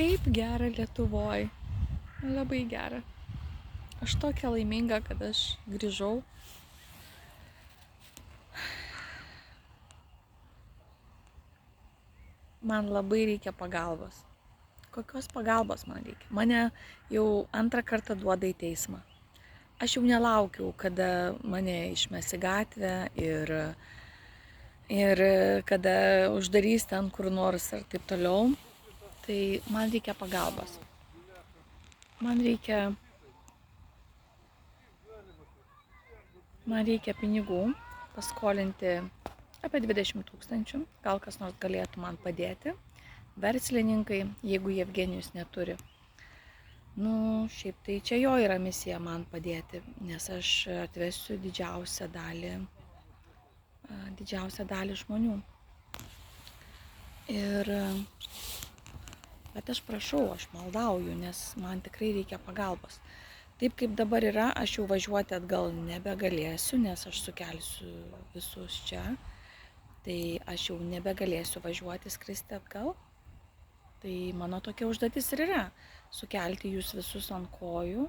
Kaip gera Lietuvoj. Labai gera. Aš tokia laiminga, kad aš grįžau. Man labai reikia pagalbos. Kokios pagalbos man reikia? Mane jau antrą kartą duoda į teismą. Aš jau nelaukiau, kada mane išmes į gatvę ir kada uždarys ten kur nors ir taip toliau. Tai man reikia pagalbos. Man reikia pinigų paskolinti apie 20 000. Gal kas nors galėtų man padėti. Verslininkai, jeigu Jevgenijus neturi. Nu, šiaip tai čia jo yra misija man padėti, nes aš atvesiu didžiausią dalį žmonių. Bet aš prašau, aš maldauju, nes man tikrai reikia pagalbos. Taip kaip dabar yra, aš jau važiuoti atgal nebegalėsiu, nes aš sukelsiu visus čia. Tai aš jau nebegalėsiu važiuoti, skristi atgal. Tai mano tokia užduotis ir yra sukelti jūs visus ant kojų,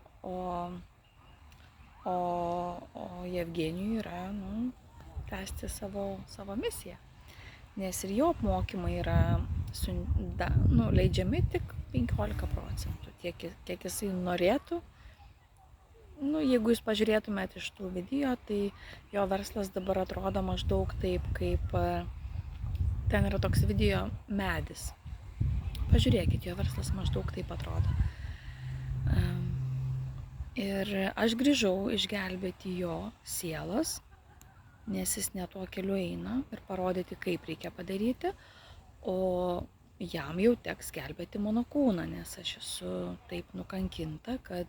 o Jevgenijui yra tęsti savo misiją. Nes ir jo apmokymai yra leidžiami tik 15%, kiek jisai norėtų. Jeigu jūs pažiūrėtumėt iš tų video, tai jo verslas dabar atrodo maždaug taip, kaip ten yra toks video medis. Pažiūrėkit, jo verslas maždaug taip atrodo. Ir aš grįžau išgelbėti jo sielas, nes jis ne tuo keliu eina ir parodyti, kaip reikia padaryti, o jam jau teks gelbėti mano kūną, nes aš esu taip nukankinta, kad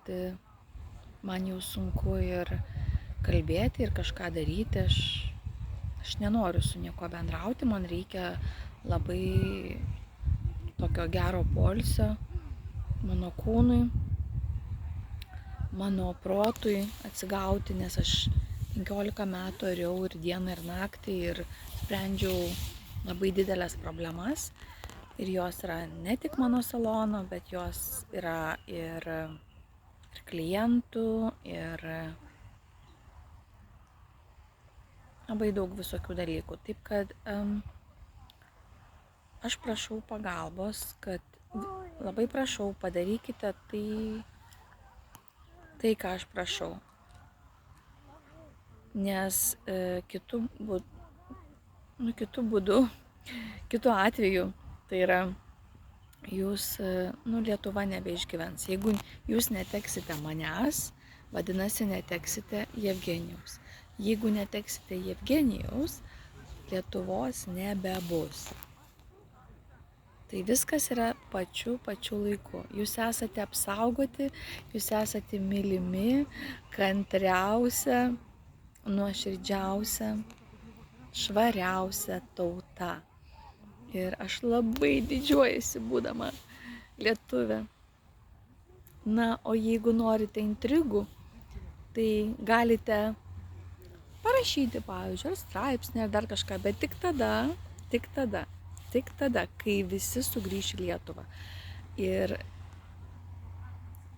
man jau sunku ir kalbėti ir kažką daryti. Aš nenoriu su nieko bendrauti, man reikia labai tokio gero poilsio mano kūnui, mano protui atsigauti, nes aš 15 metų ariau ir dieną ir naktį ir sprendžiau labai didelės problemas. Ir jos yra ne tik mano salono, bet jos yra ir klientų, ir labai daug visokių dalykų. Taip kad aš prašau pagalbos, kad labai prašau, padarykite tai, ką aš prašau. Nes kitu atveju, tai yra, jūs, Lietuva nebeišgyvens. Jeigu jūs neteksite manęs, vadinasi, neteksite Jevgenijaus. Jeigu neteksite Jevgenijaus, Lietuvos nebebus. Tai viskas yra pačiu laiku. Jūs esate apsaugoti, jūs esate mylimi, kantriausia, nuoširdžiausia, švariausia tauta. Ir aš labai didžiuojasi būdama lietuvė. O jeigu norite intrigų, tai galite parašyti, pavyzdžiui, ar straipsnį, ar dar kažką, bet tik tada, kai visi sugrįš į Lietuvą. Ir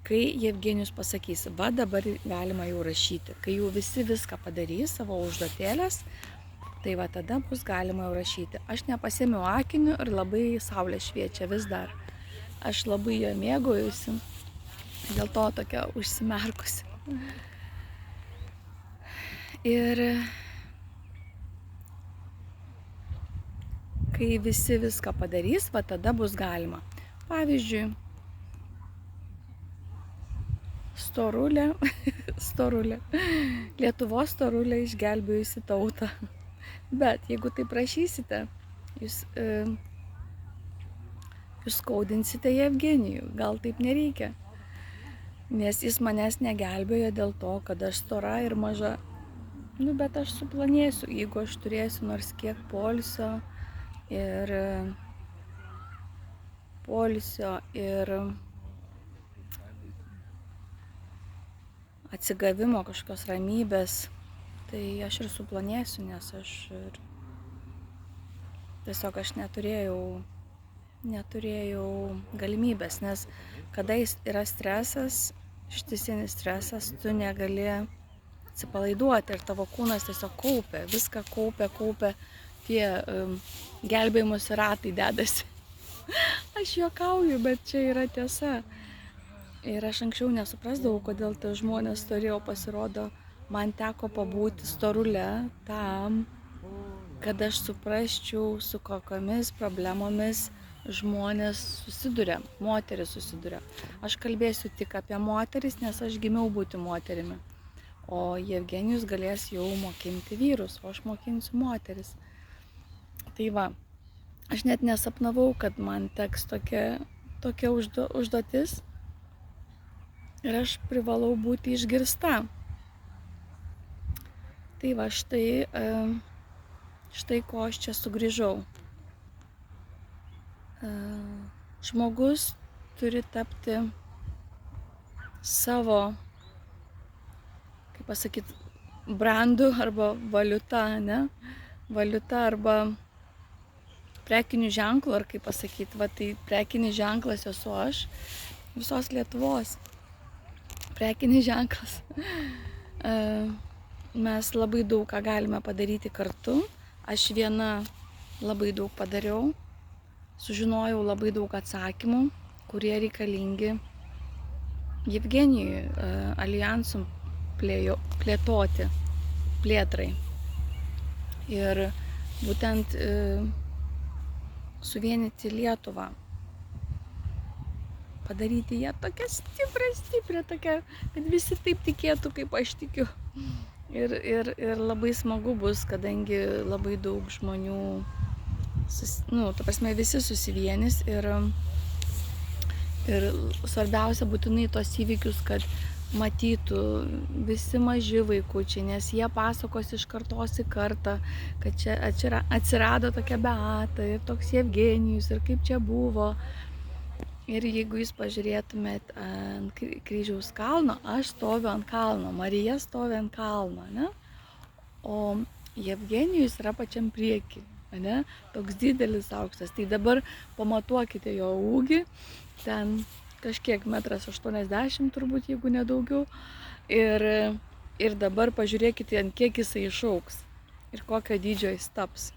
kai Jevgenijus pasakys, va dabar galima jau rašyti, kai jau visi viską padarys, savo užduotėlės, tai va tada bus galima jau rašyti. Aš nepasėmiau akinių ir labai saulė šviečia vis dar. Aš labai jo mėgaujuosi, dėl to tokia užsimerkusi. Ir kai visi viską padarys, va tada bus galima. Pavyzdžiui, storulė, Lietuvos storulė išgelbėjusi tautą. Bet jeigu tai prašysite, jūs skaudinsite Jevgenijų, gal taip nereikia. Nes jis manęs negelbėjo dėl to, kad aš stora ir maža. Bet aš suplanėsiu, jeigu aš turėsiu nors kiek poilsio ir atsigavimo, kažkokios ramybės, tai aš ir suplanėsiu, nes tiesiog aš neturėjau neturėjau galimybės, nes kada yra stresas, ištisinis stresas, tu negali atsipalaiduoti ir tavo kūnas tiesiog kaupia, viską kaupia, tie gelbėjimosi ratai dedasi. Aš juokauju, bet čia yra tiesa. Ir aš anksčiau nesuprasdavau, kodėl tie žmonės storėjo, pasirodo, man teko pabūti storule tam, kad aš suprasčiau, su kokiamis problemomis žmonės susiduria, moteris susiduria. Aš kalbėsiu tik apie moteris, nes aš gimiau būti moterimi. O Jevgenijus galės jau mokinti vyrus, o aš mokinsiu moteris. Tai va, aš net nesapnavau, kad man teks tokia užduotis ir aš privalau būti išgirsta. Tai va, štai ko aš čia sugrįžau. Žmogus turi tapti savo, kaip pasakyti, brandu arba valiuta, ne? Valiuta arba prekinių ženklų, ar kaip pasakyti, va tai prekinis ženklas esu aš, visos Lietuvos. Prekinis ženklas. Mes labai daug ką galime padaryti kartu. Aš viena labai daug padariau. Sužinojau labai daug atsakymų, kurie reikalingi Jevgenijui aljansų plėtrai. Ir būtent suvienyti Lietuvą. Padaryti ją tokią stiprią, tokią, kad visi taip tikėtų, kaip aš tikiu. Ir labai smagu bus, kadangi labai daug žmonių, ta prasme, visi susivienys ir svarbiausia būtinai tos įvykius, kad matytų visi maži vaikučiai, nes jie pasakos iš kartos į kartą, kad čia atsirado tokia Beata ir toks Jevgenijus ir kaip čia buvo. Ir jeigu jūs pažiūrėtumėt ant kryžiaus kalno, aš stoviu ant kalno, Marija stovi ant kalno, ne? O Jevgenijus yra pačiam priekį, ne? Toks didelis aukštas. Tai dabar pamatuokite jo ūgį, ten kažkiek 1,80 m turbūt, jeigu nedaugiau. Ir dabar pažiūrėkite, ant kiek jisai išaugs ir kokio dydžio jis taps.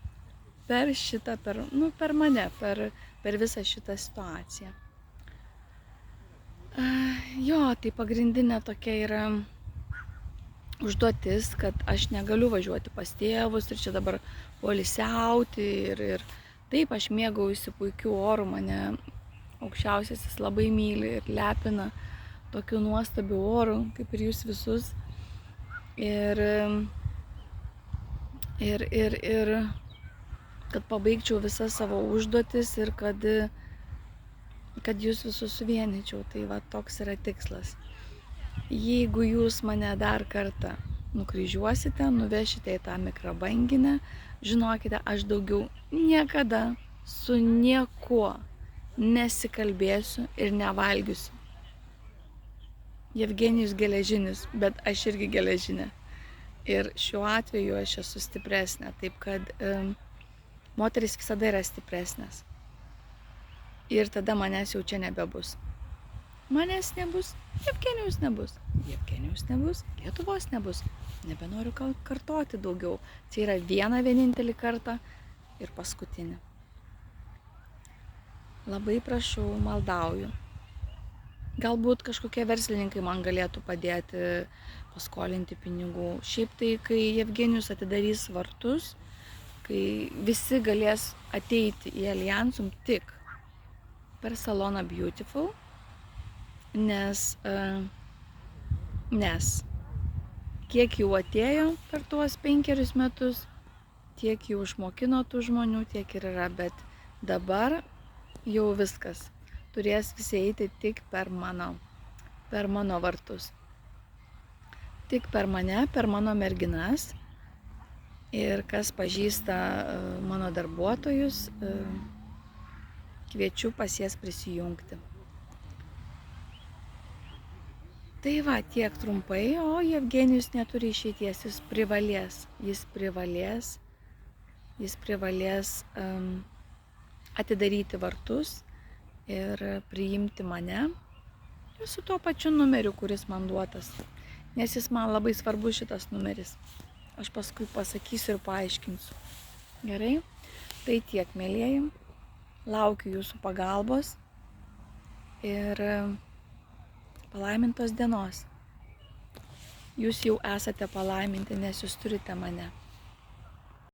Per šitą, per mane, per visą šitą situaciją. Jo, tai pagrindinė tokia yra užduotis, kad aš negaliu važiuoti pas tėvus ir čia dabar poilsiauti ir taip, aš mėgaujuosi puikiu oru, mane aukščiausiasis labai myli ir lepina tokiu nuostabiu oru, kaip ir jūs visus. Ir kad pabaigčiau visas savo užduotis ir kad jūs visus suvienyčiau, tai va toks yra tikslas. Jeigu jūs mane dar kartą nukryžiuosite, nuvešite į tą mikrobanginę, žinokite, aš daugiau niekada su niekuo nesikalbėsiu ir nevalgysiu. Jevgenijus geležinis, bet aš irgi geležinė. Ir šiuo atveju aš esu stipresnė, taip kad moteris visada yra stipresnės. Ir tada manęs jau čia nebebus. Manęs nebus, Jevgenijus nebus. Jevgenijus nebus, Lietuvos nebus. Nebenoriu kartoti daugiau. Tai yra vienintelį kartą ir paskutinį. Labai prašau, maldauju. Galbūt kažkokie verslininkai man galėtų padėti paskolinti pinigų. Šiaip tai, kai Jevgenijus atidarys vartus, kai visi galės ateiti į Aljansum tik per saloną Beautiful, nes kiek jau atėjo per tuos 5 metus, tiek jau išmokino tų žmonių, tiek ir yra, bet dabar jau viskas. Turės visi eiti tik per mano vartus. Tik per mane, per mano merginas. Ir kas pažįsta mano darbuotojus, kviečiu pas jas prisijungti. Tai va, tiek trumpai, o Jevgenijus neturi išeities, jis privalės atidaryti vartus ir priimti mane ir su tuo pačiu numeriu, kuris man duotas. Nes jis man labai svarbus šitas numeris. Aš paskui pasakysiu ir paaiškinsiu. Gerai? Tai tiek, mėlyjeji. Laukiu jūsų pagalbos ir palaimintos dienos. Jūs jau esate palaiminti, nes jūs turite mane.